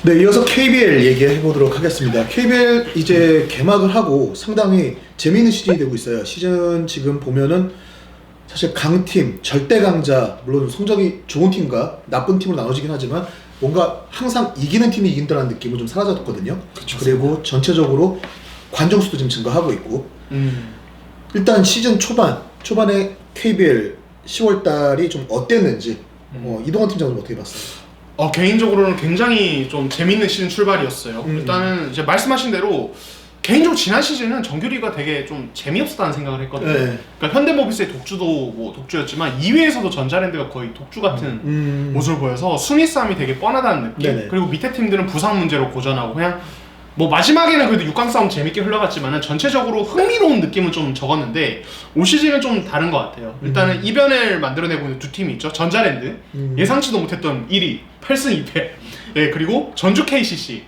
네, 이어서 KBL 얘기해 보도록 하겠습니다. KBL 이제 개막을 하고 상당히 재미있는 시즌이 되고 있어요. 시즌 지금 보면은 사실 강팀, 절대 강자, 물론 성적이 좋은 팀과 나쁜 팀으로 나눠지긴 하지만 뭔가 항상 이기는 팀이 이긴다는 느낌은 좀 사라졌거든요. 그쵸. 그리고 전체적으로 관중 수도 지금 증가하고 있고 일단 시즌 초반에 KBL 10월 달이 좀 어땠는지 이동환 팀장은 어떻게 봤어요? 개인적으로는 굉장히 좀 재밌는 시즌 출발이었어요. 일단은 이제 말씀하신 대로 개인적으로 지난 시즌은 정규리가 되게 좀 재미없었다는 생각을 했거든요. 네. 그러니까 현대모비스의 독주도 뭐 독주였지만 2위에서도 전자랜드가 거의 독주 같은 모습을 보여서 순위 싸움이 되게 뻔하다는 느낌. 네네. 그리고 밑에 팀들은 부상 문제로 고전하고 그냥 뭐 마지막에는 그래도 6강 싸움 재밌게 흘러갔지만은 전체적으로 흥미로운 느낌은 좀 적었는데 올 시즌은 좀 다른 것 같아요. 일단은 이변을 만들어내고 있는 두 팀이 있죠. 전자랜드 예상치도 못했던 1위 8승 2패 예, 그리고 전주 KCC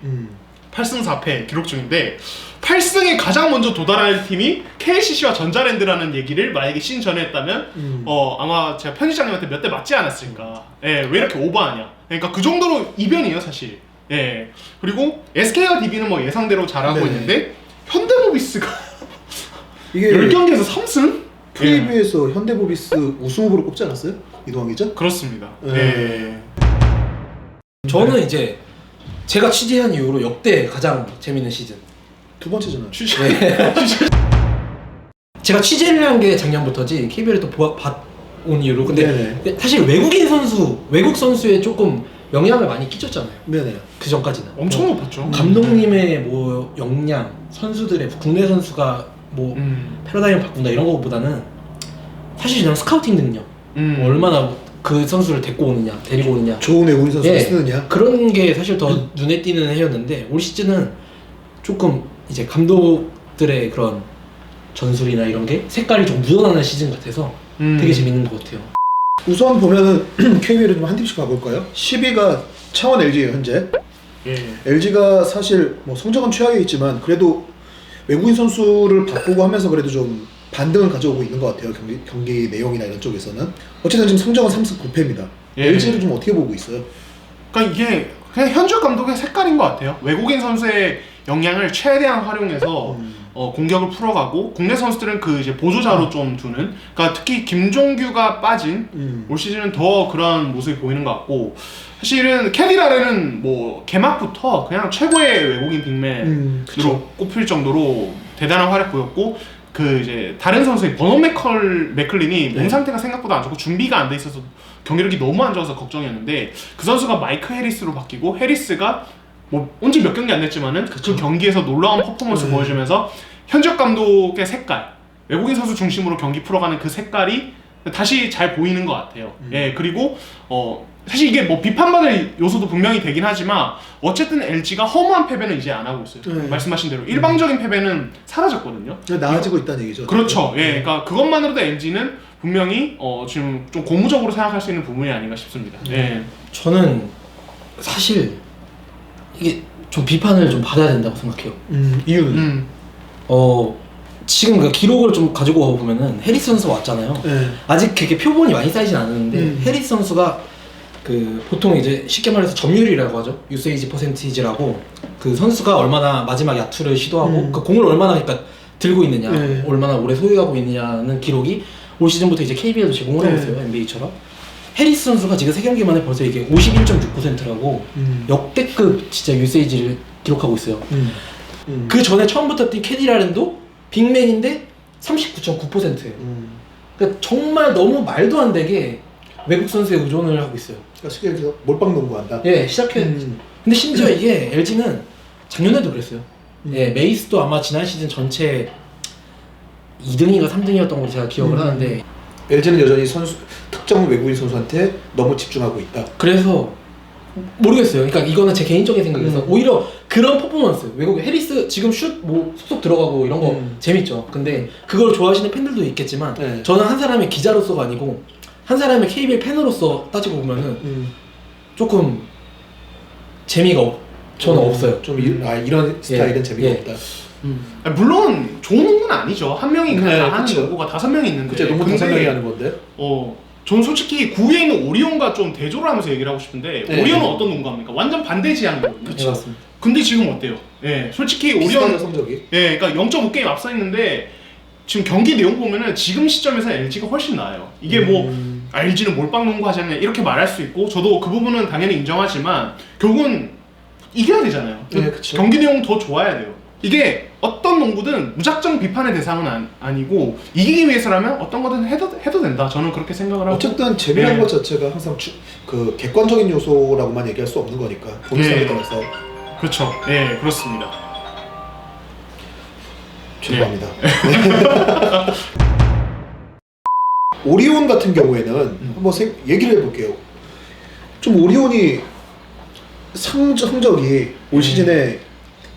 8승 4패 기록 중인데 8승에 가장 먼저 도달할 팀이 KCC와 전자랜드라는 얘기를 만약에 시즌 전에 했다면 아마 제가 편집장님한테 몇 대 맞지 않았을까. 예, 왜 이렇게 오버하냐. 그러니까 그 정도로 이변이에요 사실. 예. 그리고 SK와 DB는 뭐 예상대로 잘하고 네네. 있는데 현대모비스가 이게 10경기에서 3승? KB에서 현대모비스 우승 후보로 꼽지 않았어요? 이동환 기자? 그렇습니다. 예. 저는 이제 제가 취재한 이후로 역대 가장 재밌는 시즌. 두 번째잖아요. 제가 취재를 한 게 작년부터지 KBL을 또 봐온 이후로. 네네. 근데 사실 외국 선수에 조금 영향을 많이 끼쳤잖아요. 네네. 그 전까지는 엄청 높았죠. 감독님의 뭐 역량, 선수들의 국내 선수가 뭐 패러다임을 바꾼다 이런 것보다는 사실 그냥 스카우팅 능력, 뭐 얼마나 그 선수를 데리고 오느냐, 데리고 오느냐, 좋은 외국인 선수를 쓰느냐 그런 게 사실 더 눈에 띄는 해였는데 올 시즌은 조금 이제 감독들의 그런 전술이나 이런 게 색깔이 좀 묻어나는 시즌 같아서 되게 재밌는 것 같아요. 우선 보면은 KBL을 좀 한 팀씩 가볼까요? 10위가 창원 LG예요 현재. 예. LG가 사실 뭐 성적은 최하위에 있지만 그래도 외국인 선수를 바꾸고 하면서 그래도 좀 반등을 가져오고 있는 것 같아요. 경기 내용이나 이런 쪽에서는. 어쨌든 지금 성적은 3승 9패입니다. 예. LG를 좀 어떻게 보고 있어요? 그러니까 이게 그냥 현주 감독의 색깔인 것 같아요. 외국인 선수의 역량을 최대한 활용해서 공격을 풀어가고 국내 선수들은 그 이제 보조자로 좀 두는. 그러니까 특히 김종규가 빠진 올 시즌은 더 그런 모습이 보이는 것 같고 사실은 캐디라레는 뭐 개막부터 그냥 최고의 외국인 빅맨으로 꼽힐 정도로 대단한 활약 보였고 그 이제 다른 선수의 버논 맥클린이 몸 상태가 생각보다 안 좋고 준비가 안 돼 있어서 경기력이 너무 안 좋아서 걱정이었는데 그 선수가 마이크 해리스로 바뀌고 해리스가 뭐 온지 몇 경기 안 됐지만은 그 경기에서 놀라운 퍼포먼스 보여주면서 현지혁 감독의 색깔 외국인 선수 중심으로 경기 풀어가는 그 색깔이 다시 잘 보이는 것 같아요. 예, 그리고 사실 이게 뭐 비판받을 요소도 분명히 되긴 하지만 어쨌든 LG가 허무한 패배는 이제 안 하고 있어요. 말씀하신 대로 일방적인 패배는 사라졌거든요. 나아지고 있다는 얘기죠. 그렇죠. 예, 그러니까 그것만으로도 LG는 분명히 지금 좀 고무적으로 생각할 수 있는 부분이 아닌가 싶습니다. 예. 저는 사실 이게 좀 비판을 좀 받아야 된다고 생각해요. 이유는? 지금 그 기록을 좀 가지고 보면은 해리스 선수가 왔잖아요. 네. 아직 그렇게 표본이 많이 쌓이진 않았는데 해리스 선수가 그 보통 이제 쉽게 말해서 점유율이라고 하죠. 유세이지 퍼센티지라고 그 선수가 얼마나 마지막 야투를 시도하고 그 공을 얼마나 그러니까 들고 있느냐, 얼마나 오래 소유하고 있느냐는 기록이 올 시즌부터 이제 KBL도 제공을 하고 있어요. NBA처럼. 해리스 선수가 지금 3경기 만에 벌써 이게 51.6%라고 역대급 진짜 유세이지를 기록하고 있어요. 그 전에 처음부터 뛴 캐디라렌도 빅맨인데 39.9%예요. 그러니까 정말 너무 말도 안 되게 외국 선수에 의존을 하고 있어요. 그러니까 쉽게 얘기해서 몰빵 농구한다. 예, 근데 심지어 이게 LG는 작년에도 그랬어요. 예, 메이스도 아마 지난 시즌 전체 2등인가 3등이었던 걸로 제가 기억을 하는데 LG는 여전히 특정 외국인 선수한테 너무 집중하고 있다. 그래서 모르겠어요. 그러니까 이거는 제 개인적인 생각이라서 오히려 그런 퍼포먼스 외국 해리스 지금 슛 뭐 속속 들어가고 이런 거 재밌죠. 근데 그걸 좋아하시는 팬들도 있겠지만 저는 한 사람의 기자로서가 아니고 한 사람의 KBL 팬으로서 따지고 보면은 조금 재미가 저는 없어요. 좀 이런 스타일은 재미가 없다. 물론 좋은 농구는 아니죠. 한 명이 그냥 다 하는 그쵸. 농구가 5명이 있는데. 그치, 농구 5명이 하는 건데. 저는 솔직히 9위에 있는 오리온과 좀 대조를 하면서 얘기를 하고 싶은데 네. 오리온은 어떤 농구합니까? 완전 반대 지향이거든요. 네, 맞습니다. 근데 지금 어때요? 예, 솔직히 비슷하죠, 오리온 성적이. 예, 그러니까 0.5게임 앞서 있는데 지금 경기 내용 보면은 지금 시점에서 LG가 훨씬 나아요. 이게 뭐 LG는 몰빵 농구 하지 않냐 이렇게 말할 수 있고 저도 그 부분은 당연히 인정하지만 결국은 이겨야 되잖아요. 네, 그쵸. 경기 내용 더 좋아야 돼요. 이게 어떤 농구든 무작정 비판의 대상은 아니고 이기기 위해서라면 어떤 거든 해도 된다. 저는 그렇게 생각을 하고 어쨌든 재미난 네. 것 자체가 항상 그 객관적인 요소라고만 얘기할 수 없는 거니까 보는 사람에 따라서 그렇죠. 예, 그렇습니다. 죄송합니다. 네. 오리온 같은 경우에는 한번 얘기를 해볼게요. 좀 오리온이 성적이 올 시즌에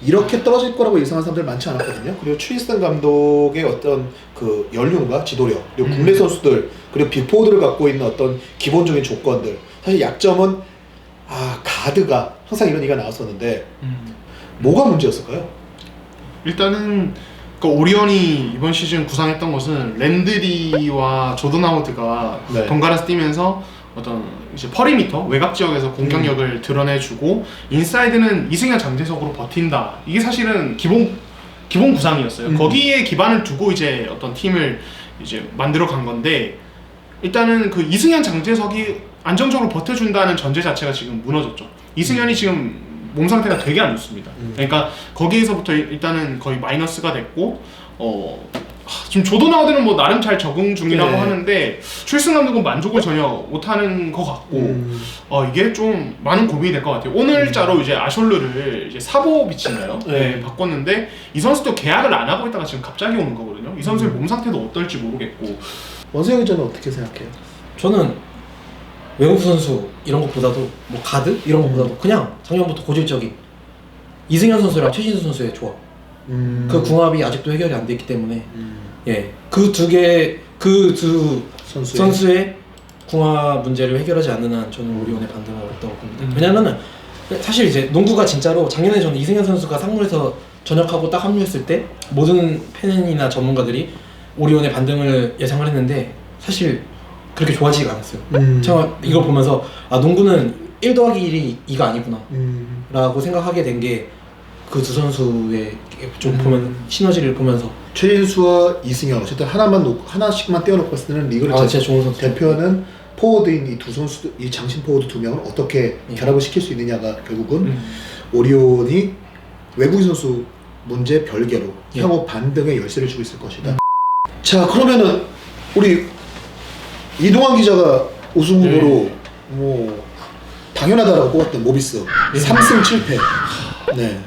이렇게 떨어질 거라고 예상한 사람들 많지 않았거든요. 그리고 추인슨 감독의 어떤 그 연륜과 지도력, 그리고 국내 선수들, 그리고 빅포드를 갖고 있는 어떤 기본적인 조건들. 사실 약점은 가드가 항상 이런 얘기가 나왔었는데 뭐가 문제였을까요? 일단은 그 오리온이 이번 시즌 구상했던 것은 랜드리와 조던 하워드가 네. 번갈아서 뛰면서 어떤 이제 퍼리미터 외곽 지역에서 공격력을 드러내주고 인사이드는 이승현 장재석으로 버틴다. 이게 사실은 기본 구상이었어요. 거기에 기반을 두고 이제 어떤 팀을 이제 만들어 간 건데 일단은 그 이승현 장재석이 안정적으로 버텨준다는 전제 자체가 지금 무너졌죠. 이승현이 지금 몸 상태가 되게 안 좋습니다. 그러니까 거기에서부터 일단은 거의 마이너스가 됐고 지금 조던 하워드는 뭐 나름 잘 적응 중이라고 네. 하는데 추일승 감독은 만족을 전혀 못하는 것 같고 이게 좀 많은 고민이 될 것 같아요. 오늘자로 이제 아숄르를 이제 사보비치인가요? 네, 바꿨는데 이 선수도 계약을 안 하고 있다가 지금 갑자기 오는 거거든요. 이 선수의 몸 상태도 어떨지 모르겠고. 원세영 기자는 어떻게 생각해요? 저는 외국 선수 이런 것보다도 뭐 가드 이런 것보다도 그냥 작년부터 고질적인 이승현 선수랑 최진수 선수의 조합. 그 궁합이 아직도 해결이 안 됐기 때문에 예, 그 두 선수의 궁합 문제를 해결하지 않는 한 저는 오리온의 반등은 어렵다고 봅니다. 왜냐면은 사실 이제 농구가 진짜로 작년에 저는 이승현 선수가 상무에서 전역하고 딱 합류했을 때 모든 팬이나 전문가들이 오리온의 반등을 예상을 했는데 사실 그렇게 좋아지지가 않았어요. 제가 이걸 보면서 농구는 1 더하기 1이 2가 아니구나 라고 생각하게 된 게 그 두 선수의 좀 보면 시너지를 보면서 최진수와 이승현 어쨌든 하나씩만 떼어놓고 봤을 때는 리그를 진짜 좋은 선수. 대표하는 포워드인 이 두 선수, 이 장신 포워드 두 명을 어떻게 결합을 시킬 수 있느냐가 결국은 오리온이 외국인 선수 문제 별개로 향후 반등의 열쇠를 주고 있을 것이다. 자, 그러면은 우리 이동환 기자가 우승 후보로 뭐 당연하다라고 뽑았던 모비스 3승 7패. 네.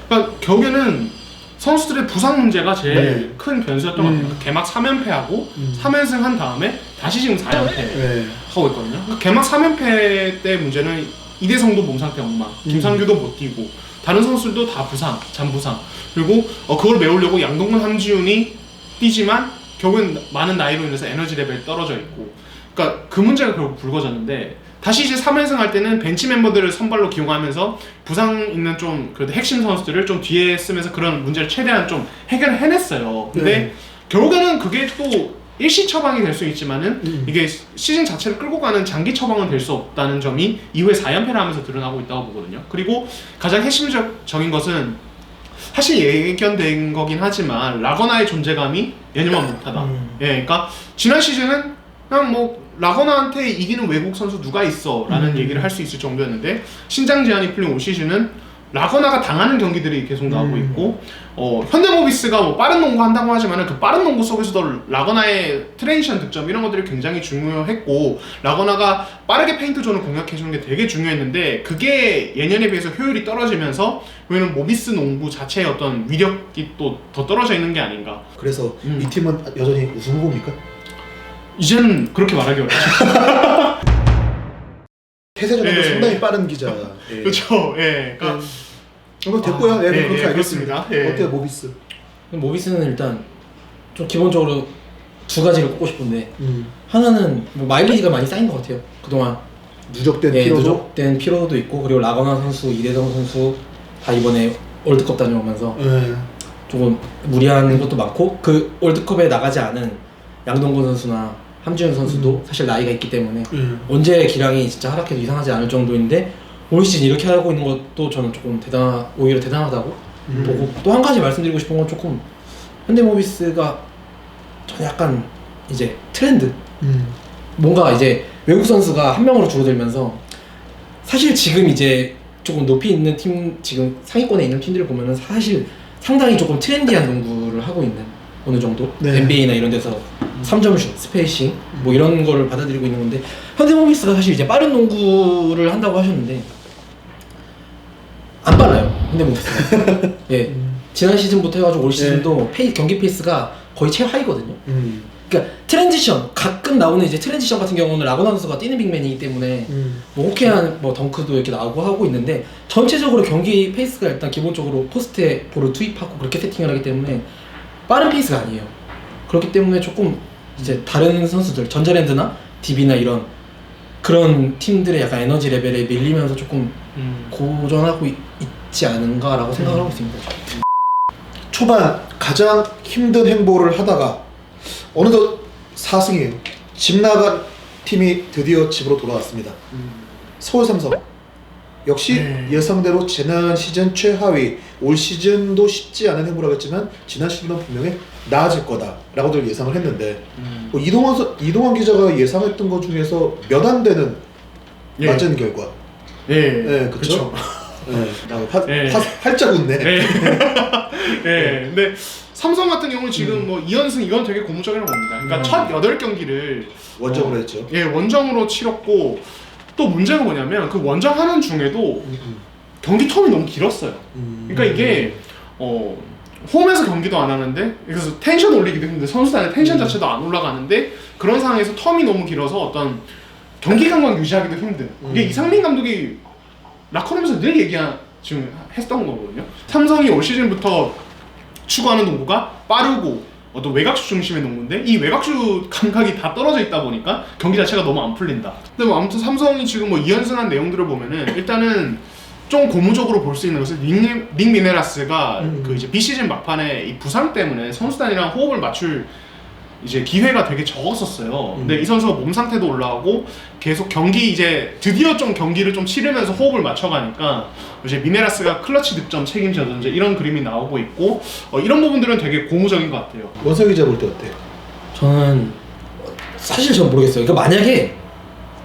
그러니까 결국에는 선수들의 부상 문제가 제일 큰 변수였던 것 같아요. 개막 3연패하고 3연승 한 다음에 다시 지금 4연패 하고 있거든요. 그러니까 개막 3연패 때 문제는 이대성도 몸 상태 엉망, 김상규도 못 뛰고 다른 선수들도 다 부상, 잔부상. 그리고 그걸 메우려고 양동근, 함지훈이 뛰지만 결국엔 많은 나이로 인해서 에너지 레벨이 떨어져 있고 그러니까 그 문제가 결국 불거졌는데 다시 이제 3연승 할 때는 벤치 멤버들을 선발로 기용하면서 부상 있는 좀 그래도 핵심 선수들을 좀 뒤에 쓰면서 그런 문제를 최대한 좀 해결을 해냈어요. 근데 결국에는 그게 또 일시 처방이 될 수 있지만은 이게 시즌 자체를 끌고 가는 장기 처방은 될 수 없다는 점이 이후에 4연패를 하면서 드러나고 있다고 보거든요. 그리고 가장 핵심적인 것은 사실 예견된 거긴 하지만 라거나의 존재감이 예년만 못하다. 예, 그러니까 지난 시즌은 그냥 뭐 라거나한테 이기는 외국 선수 누가 있어 라는 얘기를 할 수 있을 정도였는데 신장 제한이 풀린 올 시즌은 라거나가 당하는 경기들이 계속 나오고 있고 현대모비스가 뭐 빠른 농구 한다고 하지만 그 빠른 농구 속에서도 라거나의 트랜지션 득점 이런 것들이 굉장히 중요했고 라거나가 빠르게 페인트 존을 공략해주는 게 되게 중요했는데 그게 예년에 비해서 효율이 떨어지면서 왜냐면 모비스 농구 자체의 어떤 위력이 또 더 떨어져 있는 게 아닌가. 그래서 이 팀은 여전히 우승 후보입니까? 이제는 그렇게 말하기 어렵죠. 태세전에도 상당히 빠른 기자. 그렇죠. 예. 그러니까 됐고요. 그렇게 알겠습니다. 그렇습니다. 어때요, 모비스? 모비스는 일단 좀 기본적으로 두 가지를 꼽고 싶은데 하나는 뭐 마일리지가 많이 쌓인 것 같아요. 그동안 누적된 피로도? 누적된 피로도 있고 그리고 라거나 선수, 이대성 선수 다 이번에 월드컵 다녀오면서 조금 무리한 것도 많고 그 월드컵에 나가지 않은 양동근 선수나 함지훈 선수도 사실 나이가 있기 때문에 언제 기량이 진짜 하락해도 이상하지 않을 정도인데 올 시즌 이렇게 하고 있는 것도 저는 조금 오히려 대단하다고 보고, 또 한 가지 말씀드리고 싶은 건 조금 현대모비스가 저는 약간 이제 트렌드, 뭔가 이제 외국 선수가 한 명으로 줄어들면서 사실 지금 이제 조금 높이 있는 팀, 지금 상위권에 있는 팀들을 보면은 사실 상당히 조금 트렌디한 농구를 하고 있는, 어느 정도 네. NBA나 이런 데서 3점슛, 스페이싱 뭐 이런 거를 받아들이고 있는 건데, 현대모비스가 사실 이제 빠른 농구를 한다고 하셨는데 안 빨라요, 현대모비스가. 예, 지난 시즌부터 해가지고 올 시즌도 경기 페이스가 거의 최하위거든요. 그러니까 트랜지션, 가끔 나오는 이제 트랜지션 같은 경우는 라고나 선수가 뛰는 빅맨이기 때문에 뭐 호쾌한 뭐 덩크도 이렇게 나오고 하고 있는데, 전체적으로 경기 페이스가 일단 기본적으로 포스트에 볼을 투입하고 그렇게 세팅을 하기 때문에 빠른 페이스가 아니에요. 그렇기 때문에 조금 이제 다른 선수들, 전자랜드나 DB나 이런 그런 팀들의 약간 에너지 레벨에 밀리면서 조금 고전하고 있지 않은가라고 생각을 하고 있습니다. 초반 가장 힘든 행보를 하다가 어느덧 4승이에요. 집 나간 팀이 드디어 집으로 돌아왔습니다. 서울 삼성. 역시 예상대로 지난 시즌 최하위, 올 시즌도 쉽지 않은 행보를 하겠지만 지난 시즌은 분명히 나아질 거다라고들 예상을 했는데, 뭐 이동환 기자가 예상했던 것 중에서 몇 안 되는 맞은 결과. 그렇죠. 활짝 웃네. 근데 삼성 같은 경우는 지금 뭐 2연승, 이건 되게 고무적이라고 봅니다. 그러니까 첫 8경기를 원정으로 했죠. 원정으로 치렀고, 또 문제가 뭐냐면 그 원정 하는 중에도 경기 텀이 너무 길었어요. 그러니까 이게 홈에서 경기도 안 하는데, 그래서 텐션 올리기도 힘든데, 선수단의 텐션 자체도 안 올라가는데, 그런 상황에서 텀이 너무 길어서 어떤 경기 감각 유지하기도 힘든, 이게 이상민 감독이 라커룸에서 늘 지금 했던 거거든요. 삼성이 올 시즌부터 추구하는 농구가 빠르고 어떤 외곽슛 중심의 농구인데, 이 외곽슛 감각이 다 떨어져 있다 보니까 경기 자체가 너무 안 풀린다. 근데 뭐 아무튼 삼성이 지금 뭐 2연승한 내용들을 보면은 일단은 좀 고무적으로 볼 수 있는 것은 닉 미네라스가 그 이제 비시즌 막판에 이 부상 때문에 선수단이랑 호흡을 맞출 이제 기회가 되게 적었었어요. 근데 이 선수가 몸 상태도 올라가고 계속 이제 드디어 좀 경기를 좀 치르면서 호흡을 맞춰가니까 이제 미네라스가 클러치 득점 책임져든지 이런 그림이 나오고 있고, 이런 부분들은 되게 고무적인 것 같아요. 원석 기자 볼 때 어때요? 저는 사실 전 모르겠어요. 그러니까 만약에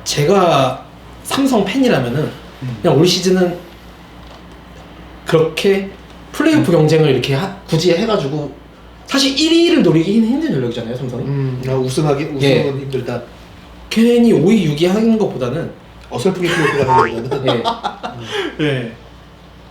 제가 삼성 팬이라면은 그냥 올 시즌은 그렇게 플레이오프 경쟁을 이렇게 굳이 해가지고, 사실 1위를 노리기 힘든 전력이잖아요, 삼성이. 우승은 힘들다. 괜히 5위, 6위 하는 것보다는 어설프게 플레이오프 가는 것보다는.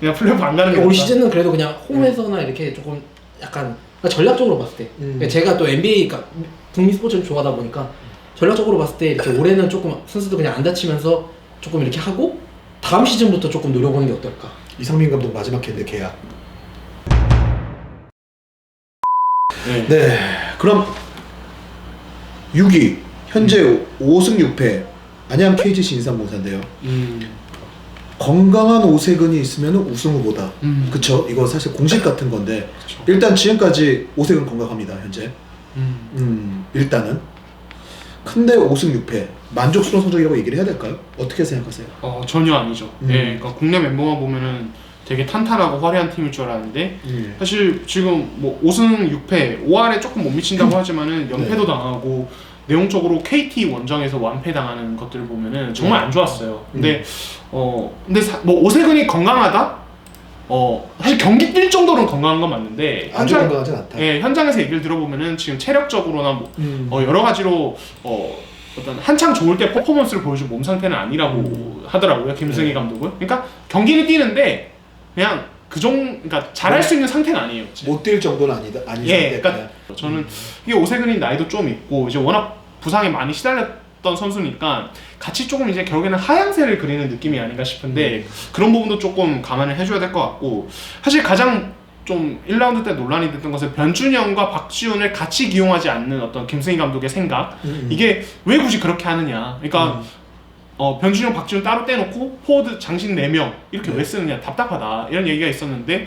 그냥 플레이오프 안 가는 게 올 시즌은 그래도 그냥 홈에서나 이렇게 조금 약간, 그러니까 전략적으로 봤을 때, 그러니까 제가 또 NBA, 그러니까 북미 스포츠를 좋아하다 보니까 전략적으로 봤을 때 이렇게 올해는 조금 선수도 그냥 안 다치면서 조금 이렇게 하고 다음 시즌부터 조금 노려보는 게 어떨까. 이상민 감독 마지막 했는데 계약. 네, 그럼 6위 현재 5승 6패 안양 KGC 인삼공사인데요. 건강한 오세근이 있으면 우승 후보다. 그쵸? 이거 사실 공식 같은 건데, 그쵸. 일단 지금까지 오세근 건강합니다, 현재. 일단은. 근데 5승 6패 만족스러운 성적이라고 얘기를 해야 될까요? 어떻게 생각하세요? 전혀 아니죠. 그러니까 국내 멤버만 보면은 되게 탄탄하고 화려한 팀일 줄 알았는데, 사실 지금 뭐 5승 6패 5할에 조금 못 미친다고 하지만은 연패도 당하고, 내용적으로 KT 원정에서 완패당하는 것들을 보면은 정말 안 좋았어요. 근데 뭐 오세근이 건강하다? 사실 경기 뛸 정도로는 건강한 건 맞는데, 아주 건강하진 않다. 현장에서 얘기를 들어보면은 지금 체력적으로나 여러 가지로 어떤 한창 좋을 때 퍼포먼스를 보여준 몸 상태는 아니라고 하더라고요, 김승희 감독은. 그러니까 경기는 뛰는데 그냥 그러니까 잘할 수 있는 상태는 아니에요. 못 뛸 정도는 아닌 상태. 그러니까 저는 이게 오세근이 나이도 좀 있고 이제 워낙 부상에 많이 시달렸던 선수니까 같이 조금 이제 결국에는 하향세를 그리는 느낌이 아닌가 싶은데, 그런 부분도 조금 감안을 해줘야 될 것 같고, 사실 가장 좀 1라운드 때 논란이 됐던 것은 변준영과 박지훈을 같이 기용하지 않는 어떤 김승희 감독의 생각. 이게 왜 굳이 그렇게 하느냐. 그러니까 변준영, 박지훈 따로 떼놓고 포워드 장신 4명 이렇게 네. 왜 쓰느냐 답답하다 이런 얘기가 있었는데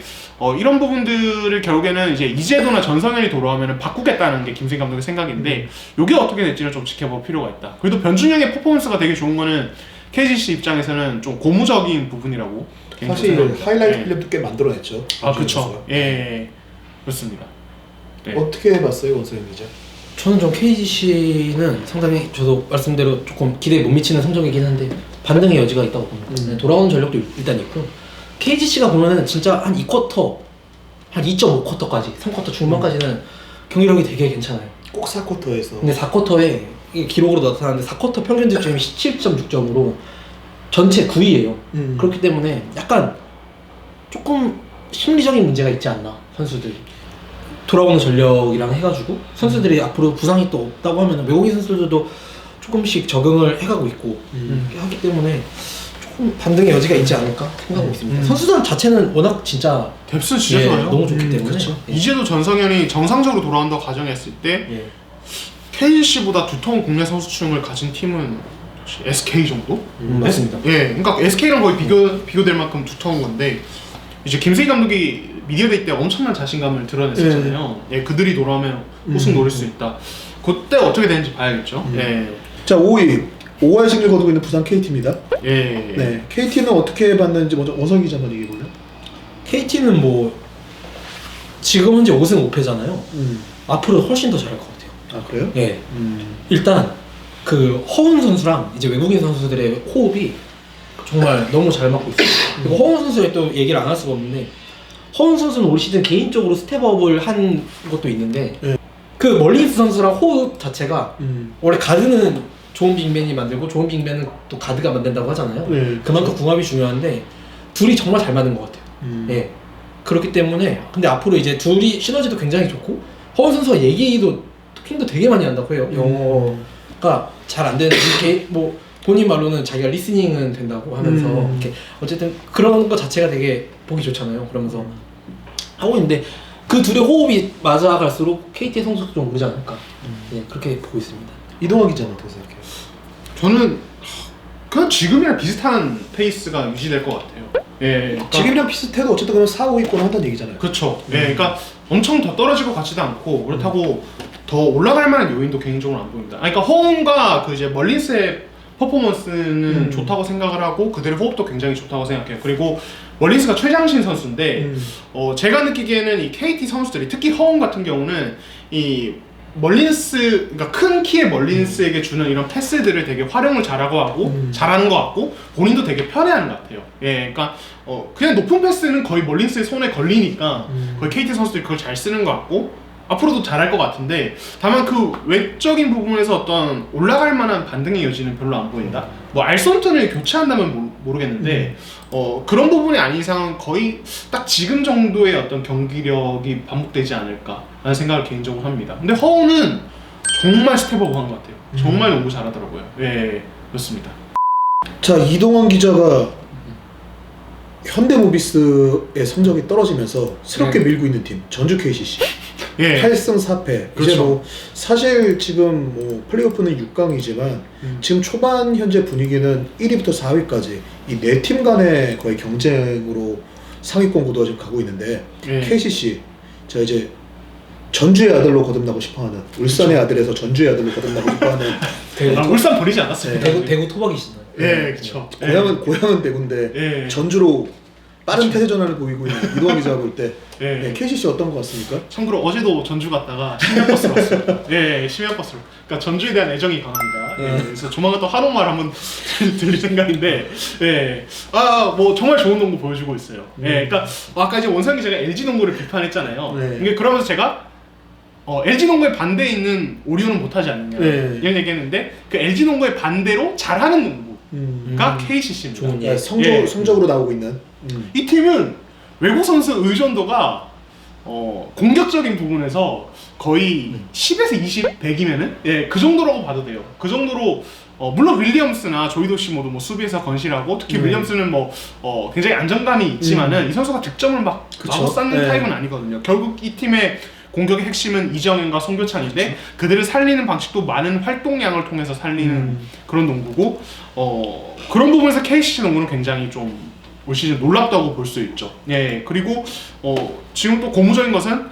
이런 부분들을 결국에는 이제 이재도나 전성현이 돌아오면 바꾸겠다는 게 김승희 감독의 생각인데 이게 어떻게 될지는 좀 지켜볼 필요가 있다. 그래도 변준영의 퍼포먼스가 되게 좋은 거는 KGC 입장에서는 좀 고무적인 부분이라고 사실 생각합니다. 하이라이트 네. 필름도 꽤 만들어냈죠. 그렇죠. 예, 그렇습니다. 네. 어떻게 봤어요, 원서영 기자? 저는 좀 KGC는 상당히 저도 말씀대로 조금 기대에 못 미치는 성적이긴 한데 반등의 여지가 있다고 봅니다. 네, 돌아오는 전력도 일단 있고 KGC가 보면은 진짜 한 2쿼터, 한 2.5쿼터까지, 3쿼터 중반까지는 경기력이 되게 괜찮아요. 꼭 4쿼터에서. 근데 4쿼터에 기록으로 나타나는데 4쿼터 평균 득점이 17.6점으로 전체 9위예요. 그렇기 때문에 약간 조금 심리적인 문제가 있지 않나 선수들이. 돌아오는 전력이랑 해가지고 선수들이 앞으로 부상이 또 없다고 하면 외국인 선수들도 조금씩 적응을 해가고 있고 하기 때문에 조금 반등의 여지가 있지 않을까 생각하고 있습니다. 선수들 자체는 워낙 진짜 뎁스 진짜 좋아요. 너무 좋기 때문에 그렇죠. 예. 이제도 전성현이 정상적으로 돌아온다고 가정했을 때 예. KGC보다 두터운 국내 선수층을 가진 팀은 혹시 SK 정도? 맞습니다. 예, 그러니까 SK랑 거의 비교될 만큼 두터운 건데 이제 김세희 감독이 미디어데이 때 엄청난 자신감을 드러냈었잖아요. 예, 그들이 돌아오면 우승 노릴 수 있다. 그때 어떻게 되는지 봐야겠죠. 예, 자, 5위. 5할 승리를 거두고 있는 부산 KT입니다. 예, 네, KT는 어떻게 봤는지 먼저 원성 기자 한번 얘기해 볼래요? KT는 뭐 지금 현재 5승 5패잖아요. 앞으로 훨씬 더 잘할 것 같아요. 아, 그래요? 예. 일단 그 허운 선수랑 이제 외국인 선수들의 호흡이 정말 너무 잘 맞고 있어요. 그리고 허운 선수의 또 얘기를 안 할 수가 없는데 허운 선수는 올 시즌 개인적으로 스텝업을 한 것도 있는데 네. 그 멀린스 선수랑 호흡 자체가 원래 가드는 좋은 빅맨이 만들고 좋은 빅맨은 또 가드가 만든다고 하잖아요. 네, 그만큼 궁합이 중요한데 둘이 정말 잘 맞는 것 같아요. 예. 그렇기 때문에 근데 앞으로 이제 둘이 시너지도 굉장히 좋고 허운 선수가 얘기도 토킹도 되게 많이 한다고 해요. 영어가 잘 안 되는 이렇게 뭐 본인 말로는 자기가 리스닝은 된다고 하면서 이렇게 어쨌든 그런 거 자체가 되게 보기 좋잖아요. 그러면서 하고 있는데 그 둘의 호흡이 맞아갈수록 KT의 성적도 좀 오르지 않을까. 예, 그렇게 보고 있습니다. 이동환 기자는 어떻게 생각해요? 저는 그냥 지금이랑 비슷한 페이스가 유지될 것 같아요. 예, 그러니까 지금이랑 비슷해도 어쨌든 그럼 4, 5위권 한다는 얘기잖아요. 그렇죠. 예, 그러니까 엄청 더 떨어질 것 같지도 않고 그렇다고 더 올라갈 만한 요인도 개인적으로 안 보입니다. 아니, 그러니까 허웅과 그 이제 멀린스의 퍼포먼스는 좋다고 생각을 하고 그들의 호흡도 굉장히 좋다고 생각해요. 그리고 멀린스가 최장신 선수인데 제가 느끼기에는 이 KT 선수들이 특히 허웅 같은 경우는 이 멀린스, 그러니까 큰 키의 멀린스에게 주는 이런 패스들을 되게 활용을 잘하는 것 같고 본인도 되게 편해하는 것 같아요. 예, 그러니까 그냥 높은 패스는 거의 멀린스의 손에 걸리니까 거의 KT 선수들이 그걸 잘 쓰는 것 같고 앞으로도 잘할 것 같은데 다만 그 외적인 부분에서 어떤 올라갈 만한 반등의 여지는 별로 안 보인다. 뭐 알손튼을 교체한다면 모르겠는데 그런 부분이 아닌 이상은 거의 딱 지금 정도의 어떤 경기력이 반복되지 않을까라는 생각을 개인적으로 합니다. 근데 허우는 정말 스텝업 한 것 같아요. 정말 농구 잘하더라고요. 예, 그렇습니다. 자, 이동환 기자가 현대모비스의 성적이 떨어지면서 새롭게 밀고 있는 팀 전주 KCC. 예. 8승 4패. 그렇죠. 이제 뭐 사실 지금 뭐 플레이오프는 6강이지만 지금 초반 현재 분위기는 1위부터 4위까지 이 네 팀 간의 거의 경쟁으로 상위권 구도가 지금 가고 있는데 예. KCC 자 이제 전주의 아들로 거듭나고 싶어하는 울산의 아들에서 전주의 아들로 거듭나고 싶어하는 울산 버리지 않았어요. 대구 토박이시나요? 예, 그렇죠. 고향은 대구인데 예. 전주로 빠른 태세 전환을 보이고 있는 이동환 기자가 볼 때 예. KCC 어떤 것 같습니까? 참고로 어제도 전주 갔다가 심야버스로 왔어요. 예, 심야버스로. 그러니까 전주에 대한 애정이 강합니다. 예, 그래서 조만간 또 한옥마을 한번 들릴 생각인데, 예, 뭐 정말 좋은 농구 보여주고 있어요. 예, 그러니까 아까 이제 원상 기자가 LG 농구를 비판했잖아요. 네. 이게 그러면서 제가 LG 농구의 반대에 있는 오리온은 못하지 않느냐 네. 이런 얘기했는데 그 LG 농구의 반대로 잘하는 농구가 KCC입니다. 좋은 야, 예. 성적으로 나오고 있는 이 팀은 외국 선수 의존도가 공격적인 부분에서 거의 10에서 20, 100이면은 예, 그 정도라고 봐도 돼요. 그 정도로 물론 윌리엄스나 조이도시 모두 뭐 수비에서 건실하고 특히 윌리엄스는 뭐 굉장히 안정감이 있지만은 이 선수가 득점을 막 그쵸. 마구 쌓는 네. 타입은 아니거든요. 결국 이 팀의 공격의 핵심은 이정현과 송교창인데 그들을 살리는 방식도 많은 활동량을 통해서 살리는 그런 농구고 그런 부분에서 KCC 농구는 굉장히 좀 올 시즌 놀랍다고 볼 수 있죠. 예, 그리고 지금 또 고무적인 것은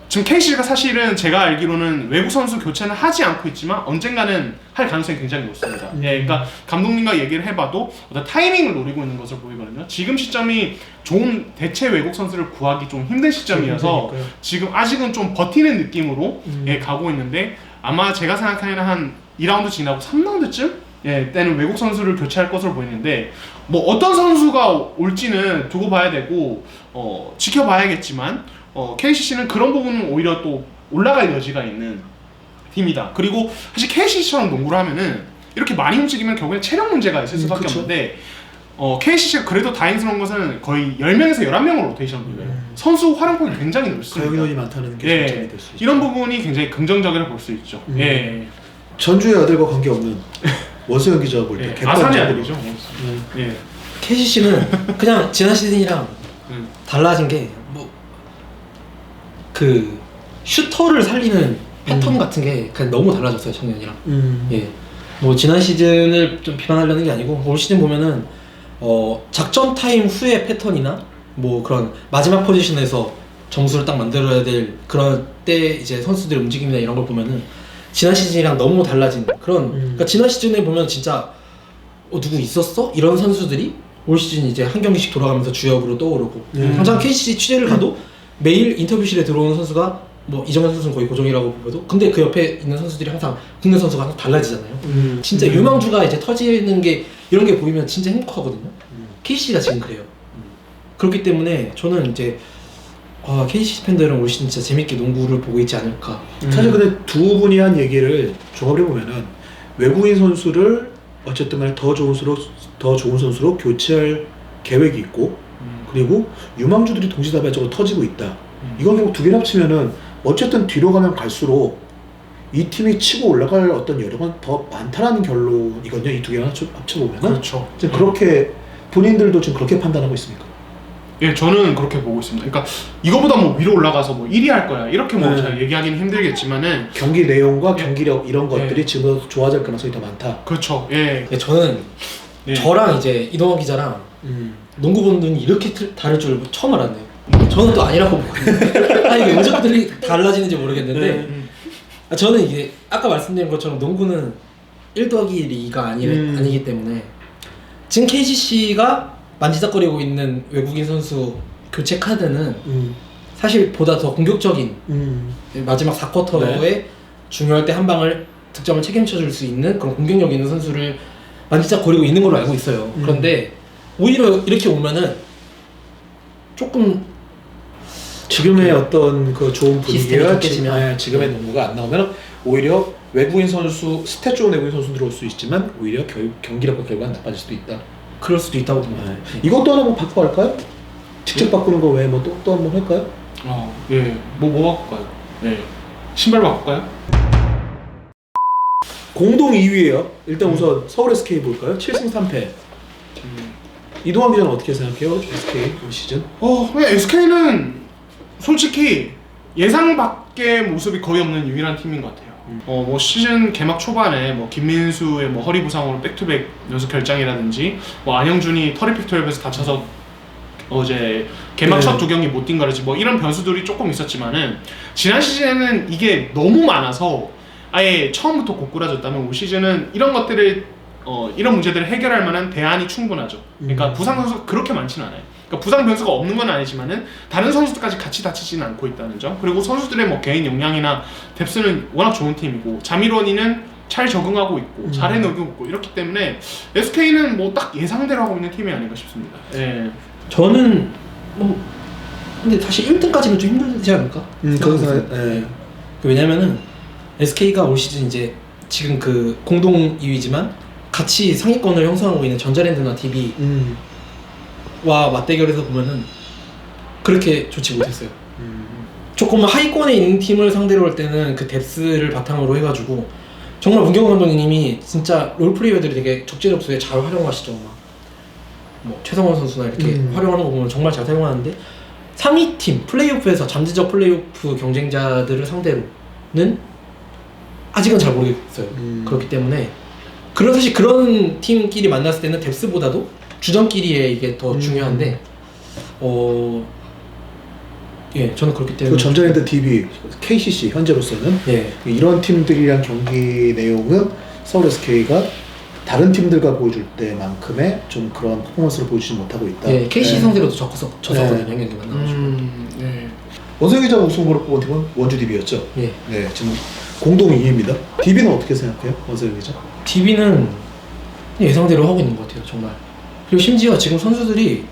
지금 KCC가 사실은 제가 알기로는 외국 선수 교체는 하지 않고 있지만 언젠가는 할 가능성이 굉장히 높습니다. 예, 그러니까 감독님과 얘기를 해봐도 어떤 타이밍을 노리고 있는 것을 보이거든요. 지금 시점이 좋은 대체 외국 선수를 구하기 좀 힘든 시점이어서 지금 아직은 좀 버티는 느낌으로 예, 가고 있는데 아마 제가 생각하기에는 한 2라운드 지나고 3라운드쯤 예, 때는 외국 선수를 교체할 것으로 보이는데 뭐 어떤 선수가 올지는 두고 봐야 되고 지켜봐야겠지만 KCC는 그런 부분은 오히려 또 올라갈 여지가 있는 팀이다. 그리고 사실 KCC처럼 농구를 하면은 이렇게 많이 움직이면 결국엔 체력 문제가 있을 수밖에 없는데 KCC가 그래도 다행스러운 것은 거의 10명에서 11명으로 로테이션을 돌려요. 선수 활용폭이 굉장히 넓습니다. 가용인원이 많다는 게 예, 장점이 될 수 있죠. 이런 부분이 굉장히 긍정적이라고 볼 수 있죠. 예. 전주의 아들과 관계없는 원소영 기자가 볼 때 예. 아산의 아들이죠. 예. KCC는 그냥 지난 시즌이랑 달라진 게 뭐 그 슈터를 살리는 패턴 같은 게 그냥 너무 달라졌어요 작년이랑. 예. 뭐 지난 시즌을 좀 비판하려는 게 아니고 올 시즌 보면은 작전 타임 후의 패턴이나 뭐 그런 마지막 포지션에서 점수를 딱 만들어야 될 그럴 때 이제 선수들의 움직임이나 이런 걸 보면은 지난 시즌이랑 너무 달라진 그런 그러니까 지난 시즌에 보면 진짜 누구 있었어? 이런 선수들이 올 시즌 이제 한 경기씩 돌아가면서 주역으로 떠오르고 당장 KCC 취재를 가도 매일 인터뷰실에 들어오는 선수가 뭐 이정현 선수는 거의 고정이라고 보여도 근데 그 옆에 있는 선수들이 항상 국내 선수가 항상 달라지잖아요. 진짜 유망주가 이제 터지는 게 이런 게 보이면 진짜 행복하거든요. KCC가 지금 그래요. 그렇기 때문에 저는 이제 KCC 팬들은 올 시즌 진짜 재밌게 농구를 보고 있지 않을까. 사실 근데 두 분이 한 얘기를 종합해 보면은 외국인 선수를 어쨌든 간에 더 좋은 선수로 교체할 계획이 있고 그리고 유망주들이 동시다발적으로 터지고 있다. 이건 결국 두 개를 합치면은 어쨌든 뒤로 가면 갈수록 이 팀이 치고 올라갈 어떤 여력은 더 많다라는 결론이거든요. 이 두 개를 합쳐보면은. 그렇죠. 지금 그렇게 본인들도 지금 그렇게 판단하고 있습니까? 예, 저는 그렇게 보고 있습니다. 그러니까 이거보다 뭐 위로 올라가서 뭐 1위 할 거야 이렇게 뭐 제가 얘기하기는 힘들겠지만은 경기 내용과 경기력 이런 것들이 지금 좋아질 가능성이 더 많다. 그렇죠. 예. 저는 저랑 이제 이동환 기자랑 농구 보는 눈이 이렇게 다를 줄 처음 알았네요. 저는 또 아니라고 보거든요. 이게 어떻게 달라지는지 모르겠는데 저는 이게 아까 말씀드린 것처럼 농구는 1+2가 아니기 때문에 지금 KCC가 만지작거리고 있는 외국인 선수 교체 카드는 사실 보다 더 공격적인 마지막 4쿼터에 중요할 때 한 방을 득점을 책임져 줄 수 있는 그런 공격력 있는 선수를 만지작거리고 있는 걸로 알고 있어요. 그런데 오히려 이렇게 오면은 조금 지금의 어떤 그 좋은 분위기와 깨지면 지금의 농구가 안 나오면 오히려 외국인 선수 스탯 좋은 외국인 선수 들어올 수 있지만 오히려 경기력과 결과가 나빠질 수도 있다. 그럴 수도 있다고 봅니다. 이것도 하나 뭐 바꿔할까요? 직접 바꾸는 거 외에 뭐 또 한번 할까요? 예. 뭐 바꿀까요? 예. 신발 바꿀까요? 공동 2위예요. 일단 우선 서울 SK 볼까요? 7승 3패. 이동환 기자는 어떻게 생각해요? SK 올 시즌? SK는 솔직히 예상 밖의 모습이 거의 없는 유일한 팀인 것 같아요. 뭐 시즌 개막 초반에 뭐 김민수의 뭐 허리 부상으로 백투백 연속 결장이라든지 뭐 안영준이 터리픽 12에서 다쳐서 어제 개막 첫 2경기 못 뛴 거라지 뭐 이런 변수들이 조금 있었지만은 지난 시즌에는 이게 너무 많아서 아예 처음부터 고꾸라졌다면 올 시즌은 이런 것들을 이런 문제들을 해결할 만한 대안이 충분하죠. 그러니까 부상 선수가 그렇게 많지는 않아요. 그러니까 부상 변수가 없는 건 아니지만은 다른 선수들까지 같이 다치지는 않고 있다는 점. 그리고 선수들의 뭐 개인 역량이나 뎁스는 워낙 좋은 팀이고 자밀원이는 잘 적응하고 있고 잘 해내고 있고 이렇기 때문에 SK는 뭐 딱 예상대로 하고 있는 팀이 아닌가 싶습니다. 예. 저는 뭐 근데 사실 1등까지는 좀 힘들지 않을까? 왜냐면은 SK가 올 시즌 이제 지금 그 공동 2위지만 같이 상위권을 형성하고 있는 전자랜드나 DB와 맞대결에서 보면은 그렇게 좋지 못했어요. 조금 하위권에 있는 팀을 상대로 할 때는 그 뎁스를 바탕으로 해가지고 정말 문경호 감독님이 진짜 롤플레이어들이 되게 적재적소에 잘 활용하시죠. 뭐 최성원 선수나 이렇게 활용하는 거 보면 정말 잘 사용하는데 상위 팀 플레이오프에서 잠재적 플레이오프 경쟁자들을 상대로는 아직은 잘 모르겠어요. 그렇기 때문에 사실 그런 팀끼리 만났을 때는 뎁스보다도 주전끼리의 이게 더 중요한데 예, 저는 그렇기 때문에 그 전자랜드 DB, KCC 현재로서는 예, 이런 팀들이랑 경기 내용은 서울 SK가 다른 팀들과 보여줄 때만큼의 좀 그런 퍼포먼스를 보여주지 못하고 있다. 예, KC 네. 상대로도 졌었거든요. 경기 만나가지고. 네. 원성희 기자가 우승으로 뽑은 팀은 원주 DB였죠. 예, 네, 지금 공동 2위입니다. DB는 어떻게 생각해요, 원성희 기자? DB는 예상대로 하고 있는 것 같아요, 정말. 그리고 심지어 지금 선수들이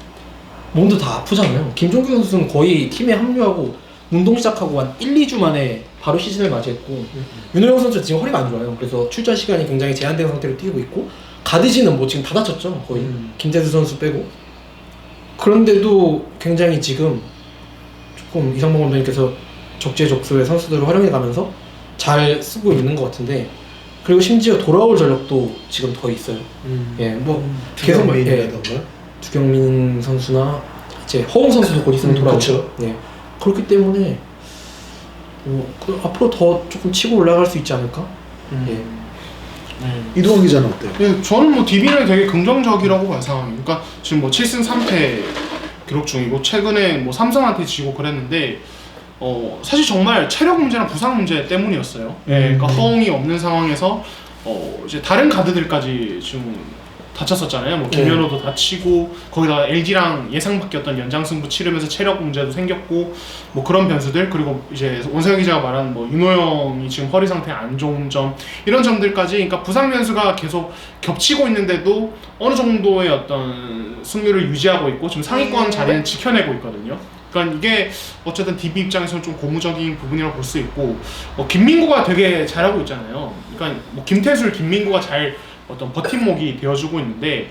몸도 다 아프잖아요. 김종규 선수는 거의 팀에 합류하고 운동 시작하고 한 1, 2주 만에 바로 시즌을 맞이했고 윤호영 선수 지금 허리가 안 좋아요. 그래서 출전 시간이 굉장히 제한된 상태로 뛰고 있고 가드지는 뭐 지금 다 다쳤죠, 거의. 김재수 선수 빼고. 그런데도 굉장히 지금 조금 이상범 감독님께서 적재적소의 선수들을 활용해가면서 잘 쓰고 있는 것 같은데, 그리고 심지어 돌아올 전력도 지금 더 있어요. 예, 뭐 계속 메인이라던가. 두경민 선수나 이제 허웅 선수도 곧 있으면 돌아오죠. 예, 그렇기 때문에 앞으로 더 조금 치고 올라갈 수 있지 않을까? 예. 이동환 기자는 어때요? 네, 저는 뭐 DB는 되게 긍정적이라고 봐요, 상황이. 그러니까 지금 뭐 7승 3패 기록 중이고 최근에 뭐 삼성한테 지고 그랬는데 사실 정말 체력 문제나 부상 문제 때문이었어요. 예, 그러니까 허웅이 없는 상황에서 이제 다른 가드들까지 좀 다쳤었잖아요. 뭐 김현호도 다치고 거기다가 LG랑 예상 바뀌었던 연장 승부 치르면서 체력 문제도 생겼고 뭐 그런 변수들, 그리고 이제 원세영 기자가 말한 뭐 윤호영이 지금 허리 상태 안 좋은 점, 이런 점들까지, 그러니까 부상 변수가 계속 겹치고 있는데도 어느 정도의 어떤 승률을 유지하고 있고 지금 상위권 자리는 지켜내고 있거든요. 그러니까 이게 어쨌든 DB 입장에서는 좀 고무적인 부분이라고 볼 수 있고, 김민구가 되게 잘하고 있잖아요. 그러니까 뭐 김태술, 김민구가 잘 어떤 버팀목이 되어주고 있는데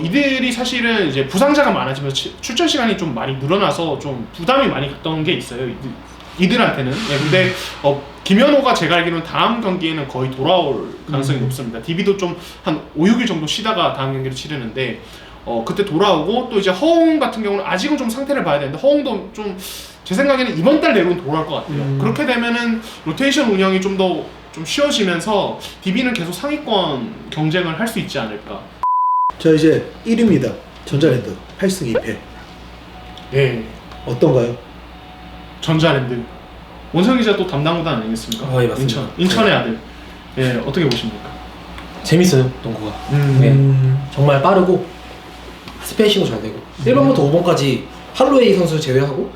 이들이 사실은 이제 부상자가 많아지면서 출전 시간이 좀 많이 늘어나서 좀 부담이 많이 갔던 게 있어요, 이들한테는. 예, 근데 김현호가 제가 알기로는 다음 경기에는 거의 돌아올 가능성이 높습니다. DB도 좀 한 5, 6일 정도 쉬다가 다음 경기를 치르는데 그때 돌아오고, 또 이제 허웅 같은 경우는 아직은 좀 상태를 봐야 되는데 허웅도 좀 제 생각에는 이번 달 내로는 돌아올 것 같아요. 그렇게 되면은 로테이션 운영이 좀 더 좀 쉬워지면서 DB는 계속 상위권 경쟁을 할 수 있지 않을까. 자, 이제 1위입니다. 전자랜드 8승 2패. 네, 어떤가요? 전자랜드. 원성 기자 또 담당 구단 아니겠습니까? 예, 맞습니다. 인천의 아들. 예, 어떻게 보십니까? 재밌어요, 농구가. 네. 정말 빠르고 스페이싱도 잘 되고 1번부터 5번까지 할로웨이 선수 제외하고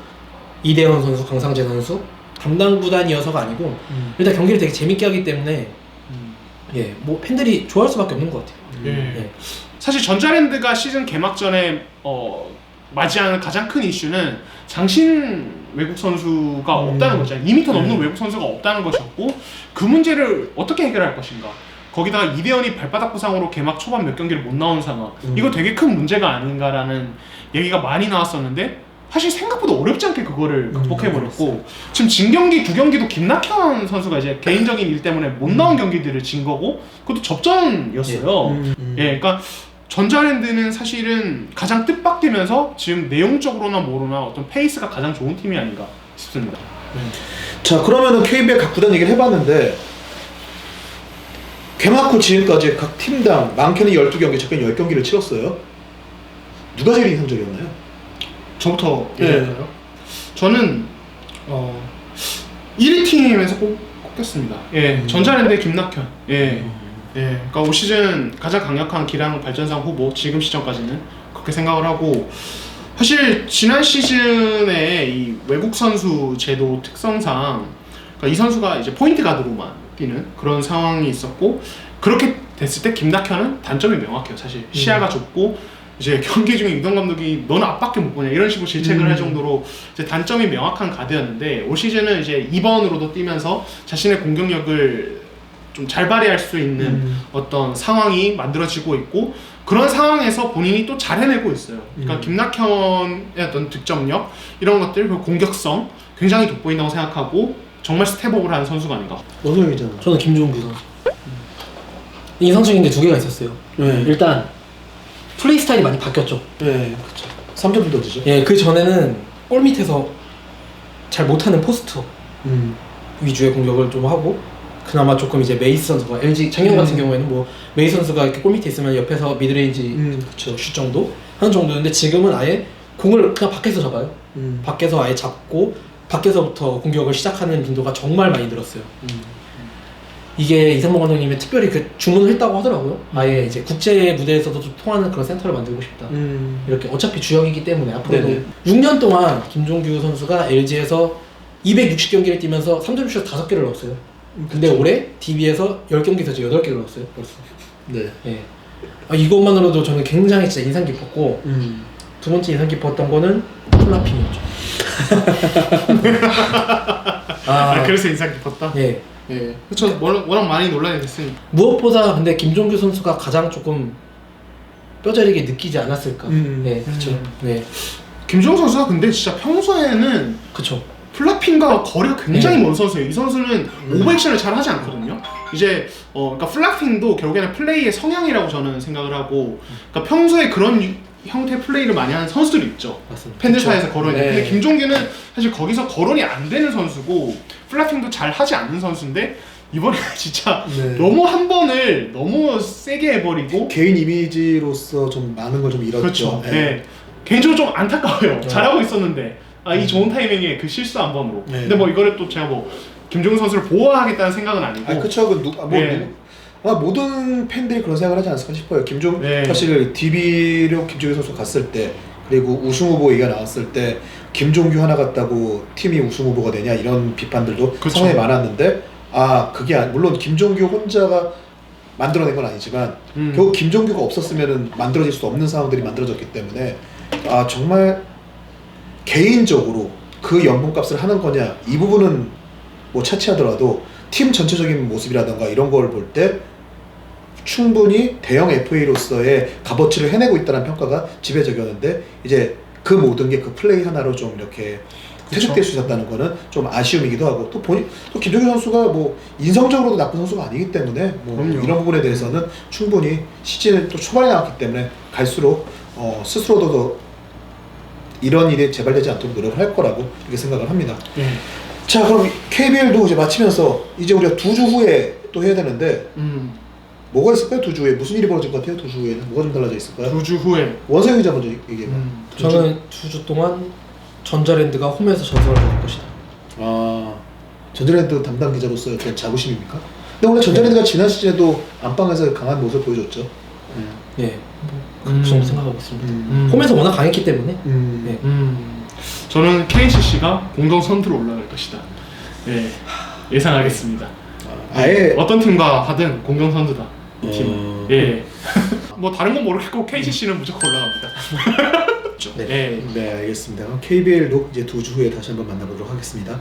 이대현 선수, 강상재 선수 담당 구단이어서가 아니고 일단 경기를 되게 재밌게 하기 때문에 예, 뭐 팬들이 좋아할 수밖에 없는 것 같아요. 예. 사실 전자랜드가 시즌 개막 전에 맞이하는 가장 큰 이슈는 장신 외국 선수가 없다는 거죠. 2m 넘는 외국 선수가 없다는 것이었고, 그 문제를 어떻게 해결할 것인가. 거기다가 이대현이 발바닥 부상으로 개막 초반 몇 경기를 못 나온 상황, 이거 되게 큰 문제가 아닌가라는 얘기가 많이 나왔었는데 사실 생각보다 어렵지 않게 그거를 극복해버렸고, 지금 진 경기 2경기도 김낙현 선수가 이제 개인적인 일 때문에 못 나온 경기들을 진 거고, 그것도 접전이었어요. 예, 그러니까 전자랜드는 사실은 가장 뜻밖이면서 지금 내용적으로나 뭐로나 어떤 페이스가 가장 좋은 팀이 아닌가 싶습니다. 자, 그러면은 KBL 각 구단 얘기를 해봤는데 개막 후 지금까지 각 팀당 많게는 12경기, 적게는 10경기를 치렀어요. 누가 제일 인상적이었나요? 저부터 얘기할까요? 저는 1위 팀에서 꼽겠습니다. 예, 전자랜드의 김낙현. 예, 그러니까 올 시즌 가장 강력한 기량 발전상 후보, 지금 시점까지는 그렇게 생각을 하고, 사실 지난 시즌에 이 외국 선수 제도 특성상 그러니까 이 선수가 이제 포인트 가드로만 뛰는 그런 상황이 있었고, 그렇게 됐을 때 김낙현은 단점이 명확해요. 사실 시야가 좁고 이제 경기 중에 유동 감독이 너는 앞밖에 못 보냐 이런 식으로 질책을 할 정도로 이제 단점이 명확한 가드였는데, 올 시즌은 이제 2번으로도 뛰면서 자신의 공격력을 좀 잘 발휘할 수 있는 어떤 상황이 만들어지고 있고, 그런 상황에서 본인이 또 잘 해내고 있어요. 그러니까 김낙현의 어떤 득점력 이런 것들, 그리고 공격성 굉장히 돋보인다고 생각하고 정말 스텝업을 하는 선수가 아닌가. 원성이잖아. 저는 김종규 선수. 인상적인 게 2개가 있었어요. 네. 일단 플레이 스타일이 많이 바뀌었죠. 네, 그렇죠. 3점 던지죠. 예, 그 전에는 골 밑에서 잘 못하는 포스터 음. 위주의 공격을 좀 하고 그나마 조금 이제 메이스 선수가 LG 작년 같은 경우에는 뭐 메이스 선수가 이렇게 골 밑에 있으면 옆에서 미드레인지 그렇죠. 슛 정도 하는 정도였는데 지금은 아예 공을 그냥 밖에서 잡아요. 밖에서 아예 잡고 밖에서부터 공격을 시작하는 빈도가 정말 많이 늘었어요. 이게 이상범 감독님이 특별히 그 주문을 했다고 하더라고요. 아예 이제 국제 무대에서도 좀 통하는 그런 센터를 만들고 싶다. 이렇게 어차피 주역이기 때문에 앞으로도 네네. 6년 동안 김종규 선수가 LG에서 260경기를 뛰면서 3점슛 5개를 넣었어요. 근데 올해 DB에서 10경기에서 이제 8개를 넣었어요. 벌써. 네. 예. 이것만으로도 저는 굉장히 진짜 인상 깊었고 두 번째 인상 깊었던 거는 콜라핀이었죠. 그래서 인상 깊었다. 예. 예, 그렇죠. 워낙 많이 논란이 됐으니까. 무엇보다 근데 김종규 선수가 가장 조금 뼈저리게 느끼지 않았을까. 네, 그렇죠. 네, 김종규 선수가 근데 진짜 평소에는 그렇죠. 플라핑과 거리가 굉장히 네. 먼 선수예요. 이 선수는 오버액션을 잘 하지 않거든요. 이제 그러니까 플라핑도 결국에는 플레이의 성향이라고 저는 생각을 하고, 그러니까 평소에 그런 형태의 플레이를 많이 하는 선수들이 있죠. 맞습니다. 팬들 사이에서 거론이. 네. 근데 김종규는 사실 거기서 거론이 안 되는 선수고 플라핑도 잘 하지 않는 선수인데 이번에 진짜 네. 너무 한 번을 너무 세게 해버리고. 개인 이미지로서 좀 많은 걸 좀 잃었죠. 그렇죠. 네. 네. 개인적으로 좀 안타까워요. 잘하고 있었는데 이 좋은 타이밍에 그 실수 한 번으로. 네. 근데 뭐 이거를 또 제가 뭐 김종규 선수를 보호하겠다는 생각은 아니고. 그쵸. 네. 모든 팬들이 그런 생각을 하지 않을까 싶어요. 네. 사실 DB로 김종규 선수 갔을 때, 그리고 우승 후보 얘기가 나왔을 때 김종규 하나 갔다고 팀이 우승 후보가 되냐 이런 비판들도 그쵸. 상당히 많았는데, 물론 김종규 혼자가 만들어낸 건 아니지만 결국 김종규가 없었으면 만들어질 수 없는 상황들이 만들어졌기 때문에 정말 개인적으로 그 연봉값을 하는 거냐 이 부분은 뭐 차치하더라도 팀 전체적인 모습이라던가 이런 걸 볼 때 충분히 대형 FA로서의 값어치를 해내고 있다는 평가가 지배적이었는데, 이제 그 모든 게 그 플레이 하나로 좀 이렇게 퇴색될 수 있었다는 거는 좀 아쉬움이기도 하고, 또 김종규 선수가 뭐 인성적으로도 나쁜 선수가 아니기 때문에 뭐 그럼요. 이런 부분에 대해서는 충분히 시즌을 또 초반에 나왔기 때문에 갈수록 스스로도 더 이런 일이 재발되지 않도록 노력을 할 거라고 이렇게 생각을 합니다. 예. 자, 그럼 KBL도 이제 마치면서 이제 우리가 2주 후에 또 해야 되는데 뭐가 있을까요? 2주 후에 무슨 일이 벌어질 것 같아요? 2주 후에는 뭐가 좀 달라져 있을까요? 2주 후에. 원상희 기자 먼저 얘기해봐. 저는 2주 동안 전자랜드가 홈에서 전설을 받을 것이다. 전자랜드 담당 기자로서 어떤 자부심입니까? 근데 원래 전자랜드가 지난 시즌에도 안방에서 강한 모습을 보여줬죠. 예, 그 정도 생각하고 있습니다. 음. 홈에서 워낙 강했기 때문에. 네. 저는 KCC가 공동 선두로 올라갈 것이다. 예. 예상하겠습니다. 아예 어떤 팀과 하든 공동 선두다. 이 팀은. 예. 뭐 다른 건 모르겠고 KCC는 무조건 올라갑니다. 네. 예. 네, 알겠습니다. 그럼 KBL도 이제 2주 후에 다시 한번 만나보도록 하겠습니다.